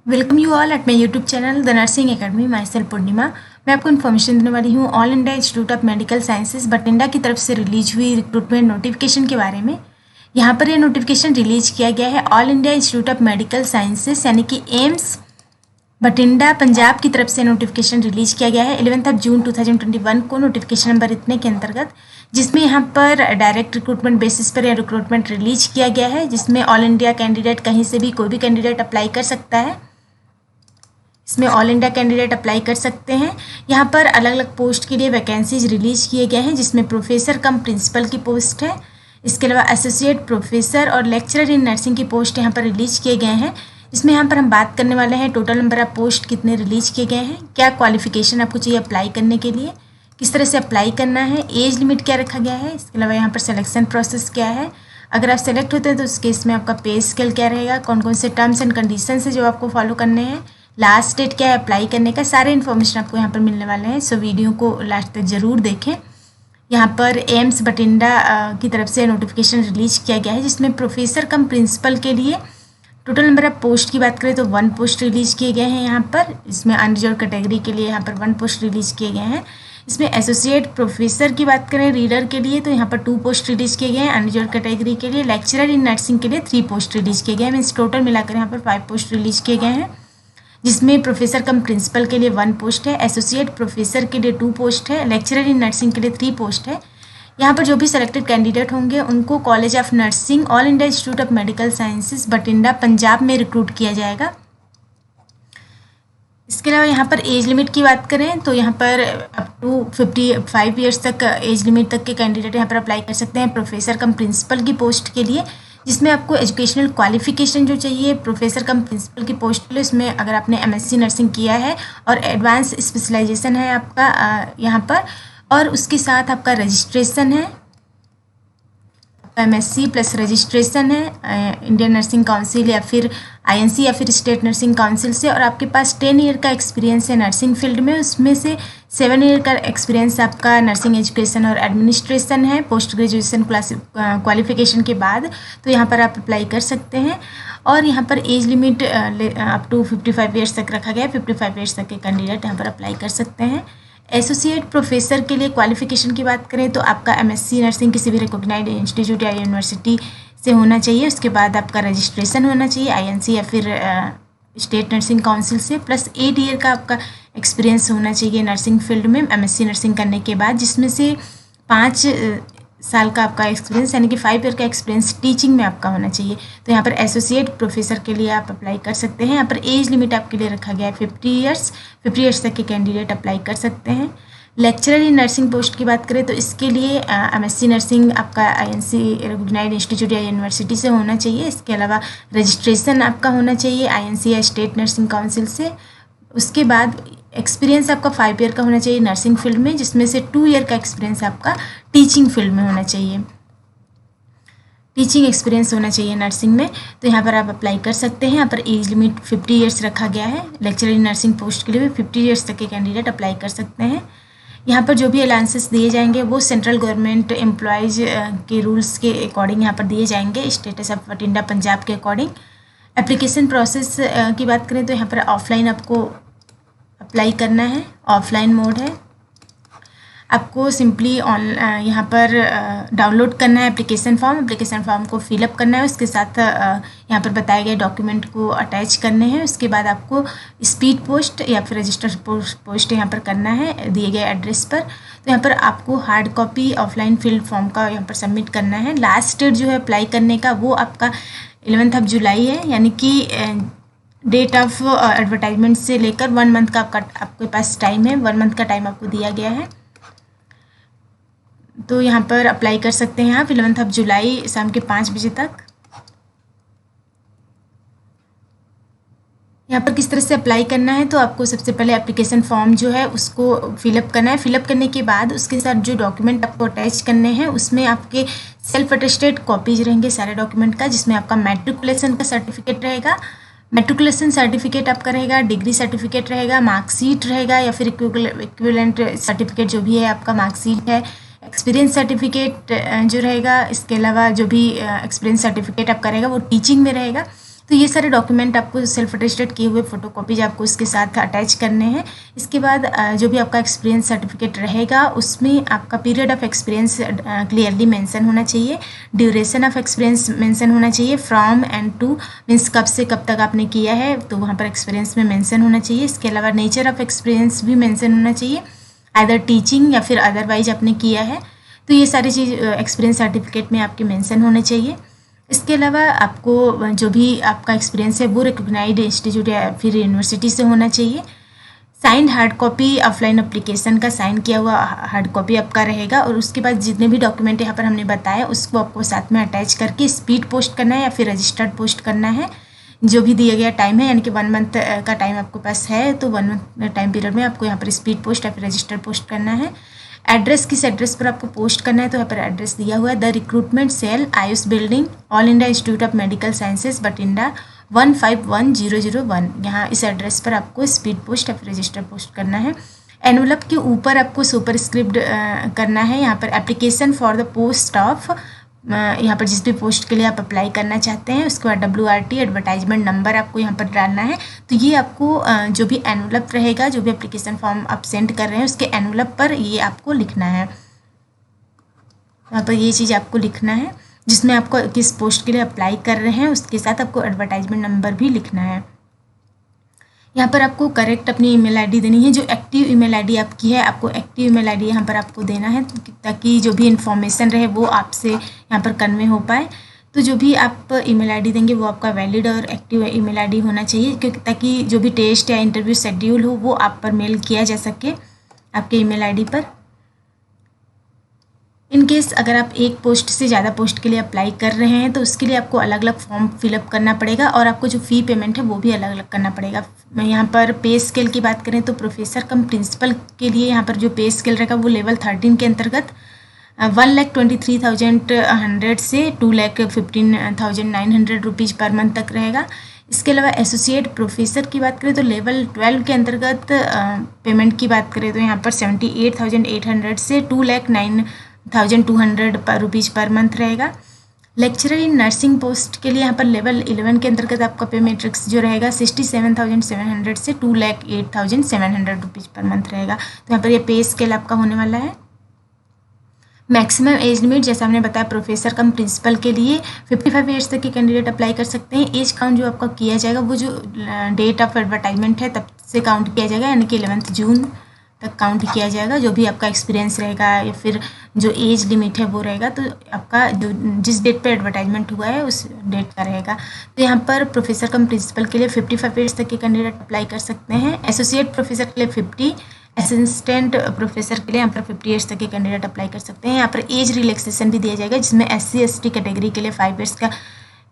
Welcome you all at my YouTube channel the nursing academy. Myself Purnima. मैं आपको information देने वाली हूँ All India Institute of Medical Sciences Bathinda की तरफ से रिलीज हुई रिक्रूटमेंट नोटिफिकेशन के बारे में। यहाँ पर यह नोटिफिकेशन रिलीज किया गया है all India Institute of Medical sciences यानी कि एम्स बठिंडा पंजाब की तरफ से नोटिफिकेशन रिलीज किया गया है 11 जून 2021 को नोटिफिकेशन नंबर इतने के अंतर्गत, जिसमें यहाँ पर डायरेक्ट रिक्रूटमेंट बेसिस पर यह रिक्रूटमेंट रिलीज किया गया है, जिसमें ऑल इंडिया कैंडिडेट कहीं से भी कोई भी कैंडिडेट अप्लाई कर सकता है। इसमें ऑल इंडिया कैंडिडेट अप्लाई कर सकते हैं। यहाँ पर अलग अलग पोस्ट के लिए वैकेंसीज रिलीज किए गए हैं, जिसमें प्रोफेसर कम प्रिंसिपल की पोस्ट है। इसके अलावा एसोसिएट प्रोफेसर और लेक्चरर इन नर्सिंग की पोस्ट यहाँ पर रिलीज किए गए हैं। इसमें यहाँ पर हम बात करने वाले हैं टोटल नंबर ऑफ पोस्ट कितने रिलीज किए गए हैं, क्या क्वालिफिकेशन आपको चाहिए अप्लाई करने के लिए, किस तरह से अप्लाई करना है, एज लिमिट क्या रखा गया है। इसके अलावा यहाँ पर सिलेक्शन प्रोसेस क्या है, अगर आप सेलेक्ट होते हैं तो उस केस में आपका पे स्केल क्या रहेगा, कौन कौन से टर्म्स एंड कंडीशन है जो आपको फॉलो करने हैं, लास्ट डेट क्या है अप्लाई करने का, सारे इन्फॉर्मेशन आपको यहाँ पर मिलने वाले हैं। सो वीडियो को लास्ट तक ज़रूर देखें। यहाँ पर एम्स बठिंडा की तरफ से नोटिफिकेशन रिलीज किया गया है, जिसमें प्रोफेसर कम प्रिंसिपल के लिए टोटल नंबर ऑफ पोस्ट की बात करें तो 1 पोस्ट रिलीज किए गए हैं। यहाँ पर इसमें अनरिजर्व कैटेगरी के लिए यहाँ पर 1 पोस्ट रिलीज किए गए हैं। इसमें एसोसिएट प्रोफेसर की बात करें रीडर के लिए तो यहाँ पर 2 पोस्ट रिलीज किए गए हैं अनरिजर्व कैटेगरी के लिए। लेक्चरर इन नर्सिंग के लिए 3 पोस्ट रिलीज किए गए हैं। मीन्स टोटल मिलाकर यहाँ पर 5 पोस्ट रिलीज किए गए हैं, जिसमें प्रोफेसर कम प्रिंसिपल के लिए 1 पोस्ट है, एसोसिएट प्रोफेसर के लिए 2 पोस्ट है, लेक्चरर इन नर्सिंग के लिए 3 पोस्ट है। यहाँ पर जो भी सिलेक्टेड कैंडिडेट होंगे उनको college of nursing all India Institute of Medical Sciences Bathinda Punjab में रिक्रूट किया जाएगा। इसके अलावा यहाँ पर एज लिमिट की बात करें तो यहाँ पर अप टू 55 ईयर्स तक एज लिमिट तक के कैंडिडेट यहाँ पर अप्लाई कर सकते हैं प्रोफेसर कम प्रिंसिपल की पोस्ट के लिए, जिसमें आपको एजुकेशनल क्वालिफिकेशन जो चाहिए प्रोफेसर कम प्रिंसिपल की पोस्ट के लिए, उसमें अगर आपने एमएससी नर्सिंग किया है और एडवांस स्पेशलाइजेशन है आपका यहाँ पर, और उसके साथ आपका रजिस्ट्रेशन है, एमएससी प्लस रजिस्ट्रेशन है इंडियन नर्सिंग काउंसिल या फिर आईएनसी या फिर स्टेट नर्सिंग काउंसिल से, और आपके पास 10 ईयर का एक्सपीरियंस है नर्सिंग फील्ड में, उसमें से 7 ईयर का एक्सपीरियंस आपका नर्सिंग एजुकेशन और एडमिनिस्ट्रेशन है पोस्ट ग्रेजुएशन क्वालिफिकेशन के बाद, तो यहाँ पर आप अप्लाई कर सकते हैं। और यहाँ पर age limit up to 55 years तक रखा गया है। 55 ईयर्स तक के कैंडिडेट यहाँ पर अप्लाई कर सकते हैं। एसोसिएट प्रोफेसर के लिए क्वालिफिकेशन की बात करें तो आपका एमएससी नर्सिंग किसी भी रिकॉग्नाइज्ड इंस्टीट्यूट या यूनिवर्सिटी से होना चाहिए। उसके बाद आपका रजिस्ट्रेशन होना चाहिए आईएनसी या फिर स्टेट नर्सिंग काउंसिल से, प्लस 8 ईयर का आपका एक्सपीरियंस होना चाहिए नर्सिंग फील्ड में एमएससी नर्सिंग करने के बाद, जिसमें से 5 साल का आपका एक्सपीरियंस यानी कि 5 ईयर का एक्सपीरियंस टीचिंग में आपका होना चाहिए। तो यहाँ पर एसोसिएट प्रोफेसर के लिए आप अप्लाई कर सकते हैं। यहाँ पर एज लिमिट आपके लिए रखा गया है 50 ईयर्स तक के कैंडिडेट अप्लाई कर सकते हैं। लेक्चरर इन नर्सिंग पोस्ट की बात करें तो इसके लिए एमएससी नर्सिंग आपका आईएनसी रिकॉग्नाइज्ड इंस्टीट्यूट या यूनिवर्सिटी से होना चाहिए। इसके अलावा रजिस्ट्रेशन आपका होना चाहिए आईएनसी या स्टेट नर्सिंग काउंसिल से। उसके बाद एक्सपीरियंस आपका 5 ईयर का होना चाहिए नर्सिंग फील्ड में, जिसमें से 2 ईयर का एक्सपीरियंस आपका टीचिंग फील्ड में होना चाहिए, टीचिंग एक्सपीरियंस होना चाहिए नर्सिंग में। तो यहाँ पर आप अप्लाई कर सकते हैं। यहाँ पर एज लिमिट 50 ईयर्स रखा गया है। लेक्चरर इन नर्सिंग पोस्ट के लिए भी 50 ईयर्स तक के कैंडिडेट अप्लाई कर सकते हैं। यहाँ पर जो भी अलाउंसेस दिए जाएंगे वो सेंट्रल गवर्नमेंट एम्प्लॉयज़ के रूल्स के अकॉर्डिंग यहाँ पर दिए जाएंगे, स्टेटस ऑफ बठिंडा पंजाब के अकॉर्डिंग। एप्लीकेशन प्रोसेस की बात करें तो यहाँ पर ऑफलाइन आपको अप्लाई करना है, ऑफलाइन मोड है। आपको सिंपली यहाँ पर डाउनलोड करना है एप्लीकेशन फॉर्म को फिलअप करना है, उसके साथ यहाँ पर बताए गए डॉक्यूमेंट को अटैच करने हैं। उसके बाद आपको स्पीड पोस्ट या फिर रजिस्टर पोस्ट यहाँ पर करना है दिए गए एड्रेस पर। तो यहाँ पर आपको hard copy offline field form का यहाँ पर सबमिट करना है। लास्ट डेट जो है अप्लाई करने का वो आपका 11 जुलाई है, यानी कि डेट ऑफ एडवर्टाइजमेंट से लेकर 1 मंथ का आपके पास टाइम है। 1 मंथ का टाइम आपको दिया गया है, तो यहाँ पर अप्लाई कर सकते हैं आप 11 जुलाई शाम के 5 बजे तक। यहाँ पर किस तरह से अप्लाई करना है तो आपको सबसे पहले एप्लीकेशन फॉर्म जो है उसको फिलअप करना है। फिलअप करने के बाद उसके साथ जो डॉक्यूमेंट आपको अटैच करने हैं उसमें आपके सेल्फ अटेस्टेड कॉपीज रहेंगे सारे डॉक्यूमेंट का, जिसमें आपका मैट्रिकुलेशन का सर्टिफिकेट रहेगा, मैट्रिकुलेशन सर्टिफिकेट आपका रहेगा, डिग्री सर्टिफिकेट रहेगा, मार्कशीट रहेगा या फिर इक्विवेलेंट सर्टिफिकेट जो भी है आपका मार्कशीट है, एक्सपीरियंस सर्टिफिकेट जो रहेगा। इसके अलावा जो भी एक्सपीरियंस सर्टिफिकेट आपका रहेगा वो टीचिंग में रहेगा। तो ये सारे डॉक्यूमेंट आपको सेल्फ अटेस्टेड किए हुए फ़ोटोकॉपीज आपको इसके साथ अटैच करने हैं। इसके बाद जो भी आपका एक्सपीरियंस सर्टिफिकेट रहेगा उसमें आपका period of experience clearly mention होना चाहिए, ड्यूरेशन ऑफ एक्सपीरियंस मेंशन होना चाहिए, फ्रॉम एंड टू मीन्स कब से कब तक आपने किया है तो वहाँ पर एक्सपीरियंस में मेंशन होना चाहिए। इसके अलावा नेचर ऑफ एक्सपीरियंस भी मेंशन होना चाहिए, आइदर टीचिंग या फिर अदरवाइज आपने किया है, तो ये सारी चीज़ एक्सपीरियंस सर्टिफिकेट में आपके मेंशन होने चाहिए। इसके अलावा आपको जो भी आपका एक्सपीरियंस है वो रिकॉग्नाइज्ड इंस्टीट्यूट या फिर यूनिवर्सिटी से होना चाहिए। Signed hard copy offline application का साइन किया हुआ हार्ड कॉपी आपका रहेगा। और उसके बाद जितने भी डॉक्यूमेंट यहाँ पर हमने बताया उसको आपको साथ में अटैच करके स्पीड पोस्ट करना है या फिर रजिस्टर्ड पोस्ट करना है। जो भी दिया गया टाइम है यानी कि 1 मंथ का टाइम आपके पास है तो 1 मंथ टाइम पीरियड में आपको यहाँ पर स्पीड पोस्ट या फिर रजिस्टर्ड पोस्ट करना है। एड्रेस किस एड्रेस पर आपको पोस्ट करना है तो यहाँ पर एड्रेस दिया हुआ है, the recruitment cell, AYUSH building, All India Institute of Medical Sciences Bathinda 151001। यहाँ इस एड्रेस पर आपको स्पीड पोस्ट या फिर रजिस्टर पोस्ट करना है। एनवलप के ऊपर आपको सुपरस्क्रिप्ट करना है यहाँ पर application for the post of, यहाँ पर जिस भी पोस्ट के लिए आप अप्लाई करना चाहते हैं उसके बाद WRT एडवर्टाइजमेंट नंबर आपको यहाँ पर डालना है। तो ये आपको जो भी एनवलप रहेगा, जो भी एप्लीकेशन फॉर्म आप सेंड कर रहे हैं उसके एनवलप पर ये आपको लिखना है। यहाँ पर ये चीज़ आपको लिखना है जिसमें आपको किस पोस्ट के लिए अप्लाई कर रहे हैं, उसके साथ आपको एडवर्टाइजमेंट नंबर भी लिखना है। यहाँ पर आपको करेक्ट अपनी ईमेल आईडी देनी है। जो एक्टिव ईमेल आईडी आपकी है आपको एक्टिव ईमेल आईडी यहाँ पर आपको देना है ताकि जो भी इन्फॉर्मेशन रहे वो आपसे यहाँ पर कन्वे हो पाए। तो जो भी आप ईमेल आईडी देंगे वो आपका वैलिड और एक्टिव ईमेल आईडी होना चाहिए क्योंकि ताकि जो भी टेस्ट या इंटरव्यू शेड्यूल हो वो आप पर मेल किया जा सके आपके ईमेल आईडी पर। इन केस अगर आप एक पोस्ट से ज़्यादा पोस्ट के लिए अप्लाई कर रहे हैं तो उसके लिए आपको अलग अलग फॉर्म फिलअप करना पड़ेगा और आपको जो फ़ी पेमेंट है वो भी अलग अलग करना पड़ेगा। यहाँ पर पे स्केल की बात करें तो प्रोफेसर कम प्रिंसिपल के लिए यहाँ पर जो पे स्केल रहेगा वो लेवल 13 के अंतर्गत 1,23,100 से 2,15,900 रुपीज़ पर मंथ तक रहेगा। इसके अलावा एसोसिएट प्रोफेसर की बात करें तो लेवल 12 के अंतर्गत पेमेंट की बात करें तो यहाँ पर 78,800 से 2,09,200 रुपीज़ पर मंथ रहेगा। लेक्चरर इन नर्सिंग पोस्ट के लिए यहाँ पर लेवल 11 के अंतर्गत आपका पे मैट्रिक्स जो रहेगा 67,700 से 2,08,700 रुपीज़ पर मंथ रहेगा। तो यहाँ पर ये पे स्केल आपका होने वाला है। मैक्सिमम एज लिमिट जैसा हमने बताया प्रोफेसर कम प्रिंसिपल के लिए 55 ईयर्स तक के कैंडिडेट अप्लाई कर सकते हैं। एज काउंट जो आपका किया जाएगा वो जो डेट ऑफ एडवर्टाइजमेंट है तब से काउंट किया जाएगा यानी कि 11 जून तक काउंट किया जाएगा। जो भी आपका एक्सपीरियंस रहेगा या फिर जो एज लिमिट है वो रहेगा तो आपका जो जिस डेट पे एडवर्टाइजमेंट हुआ है उस डेट का रहेगा। तो यहाँ पर प्रोफेसर कम प्रिंसिपल के लिए 55 ईयर्स तक के कैंडिडेट अप्लाई कर सकते हैं। एसोसिएट प्रोफेसर के लिए 50, असिस्टेंट प्रोफेसर के लिए यहाँ पर 50 ईयर्स तक के कैंडिडेट अप्लाई कर सकते हैं। यहाँ पर एज रिलैक्सेशन भी दिया जाएगा जिसमें SC/ST कैटेगरी के लिए 5 ईयर्स का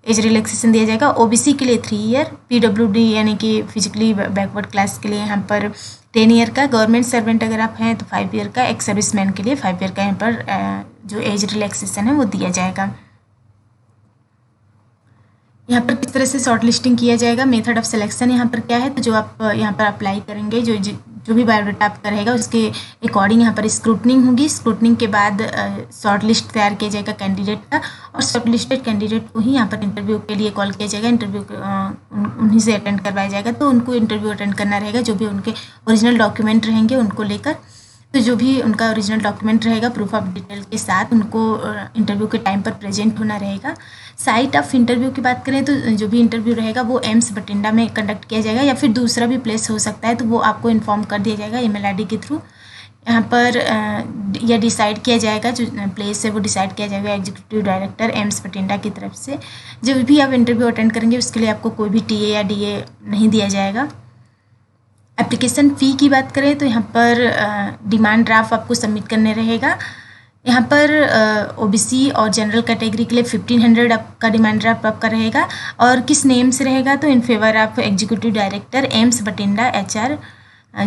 एज रिलैक्सेशन दिया जाएगा। OBC के लिए 3 ईयर, PWD यानी कि फिजिकली बैकवर्ड क्लास के लिए यहाँ पर 10 ईयर का, गवर्नमेंट सर्वेंट अगर आप हैं तो 5 ईयर का, एक्स सर्विसमैन के लिए 5 ईयर का यहाँ पर जो एज रिलैक्सेशन है वो दिया जाएगा। यहाँ पर किस तरह से शॉर्ट लिस्टिंग किया जाएगा, मेथड ऑफ सिलेक्शन यहाँ पर क्या है तो जो आप यहाँ पर अप्लाई करेंगे जो भी बायोडाटा आपका रहेगा उसके अकॉर्डिंग यहाँ पर स्क्रूटनिंग होगी। स्क्रूटनिंग के बाद शॉर्ट लिस्ट तैयार किया जाएगा कैंडिडेट का और शॉर्ट लिस्टेड कैंडिडेट को ही यहाँ पर इंटरव्यू के लिए कॉल किया जाएगा। इंटरव्यू उन्हीं से अटेंड करवाया जाएगा तो उनको इंटरव्यू अटेंड करना रहेगा। जो भी उनके ओरिजिनल डॉक्यूमेंट रहेंगे उनको लेकर, तो जो भी उनका ओरिजिनल डॉक्यूमेंट रहेगा प्रूफ ऑफ डिटेल के साथ उनको इंटरव्यू के टाइम पर प्रेजेंट होना रहेगा। साइट ऑफ इंटरव्यू की बात करें तो जो भी इंटरव्यू रहेगा वो एम्स बठिंडा में कंडक्ट किया जाएगा या फिर दूसरा भी प्लेस हो सकता है तो वो आपको इन्फॉर्म कर दिया जाएगा ईमेल आईडी के थ्रू। यहाँ पर यह डिसाइड किया जाएगा, जो प्लेस है वो डिसाइड किया जाएगा एग्जीक्यूटिव डायरेक्टर एम्स बठिंडा की तरफ से। जब भी आप इंटरव्यू अटेंड करेंगे उसके लिए आपको कोई भी TA या DA नहीं दिया जाएगा। एप्लीकेशन फ़ी की बात करें तो यहाँ पर डिमांड ड्राफ्ट आपको सबमिट करने रहेगा। यहाँ पर OBC और जनरल कैटेगरी के लिए 1500 आपका डिमांड ड्राफ्ट आपका रहेगा और किस नेम से रहेगा तो in favour of executive director AIIMS Bathinda HR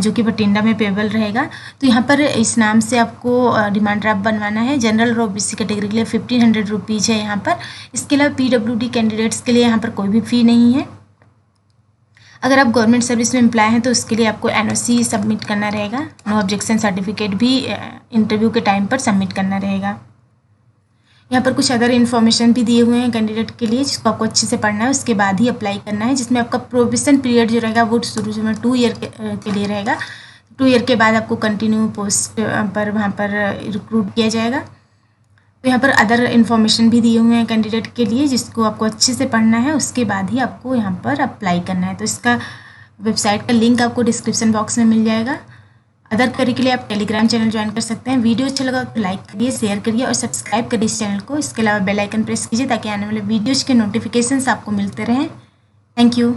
जो कि बठिंडा में पेबल रहेगा। तो यहाँ पर इस नाम से आपको डिमांड ड्राफ्ट बनवाना है। जनरल और OBC कैटेगरी के लिए 1500 रुपीज़ है यहाँ पर। इसके अलावा PWD कैंडिडेट्स के लिए यहाँ पर कोई भी फ़ी नहीं है। अगर आप गवर्नमेंट सर्विस में एम्प्लॉय हैं तो उसके लिए आपको NOC सबमिट करना रहेगा। नो ऑब्जेक्शन सर्टिफिकेट भी इंटरव्यू के टाइम पर सबमिट करना रहेगा। यहाँ पर कुछ अदर इन्फॉर्मेशन भी दिए हुए हैं कैंडिडेट के लिए, जिसको आपको अच्छे से पढ़ना है, उसके बाद ही अप्लाई करना है। जिसमें आपका प्रोबेशन पीरियड जो रहेगा वो शुरू में 2 ईयर के लिए रहेगा। 2 ईयर के बाद आपको कंटिन्यू पोस्ट पर वहाँ पर रिक्रूट किया जाएगा। तो यहाँ पर अदर इन्फॉर्मेशन भी दिए हुए हैं कैंडिडेट के लिए, जिसको आपको अच्छे से पढ़ना है, उसके बाद ही आपको यहाँ पर अप्लाई करना है। तो इसका वेबसाइट का लिंक आपको डिस्क्रिप्शन बॉक्स में मिल जाएगा। अदर क्वेरी के लिए आप टेलीग्राम चैनल ज्वाइन कर सकते हैं। वीडियो अच्छा लगा तो लाइक करिए, शेयर करिए और सब्सक्राइब करिए इस चैनल को। इसके अलावा बेल आइकन प्रेस कीजिए ताकि आने वाले वीडियोज़ के नोटिफिकेशंस आपको मिलते रहें। Thank you.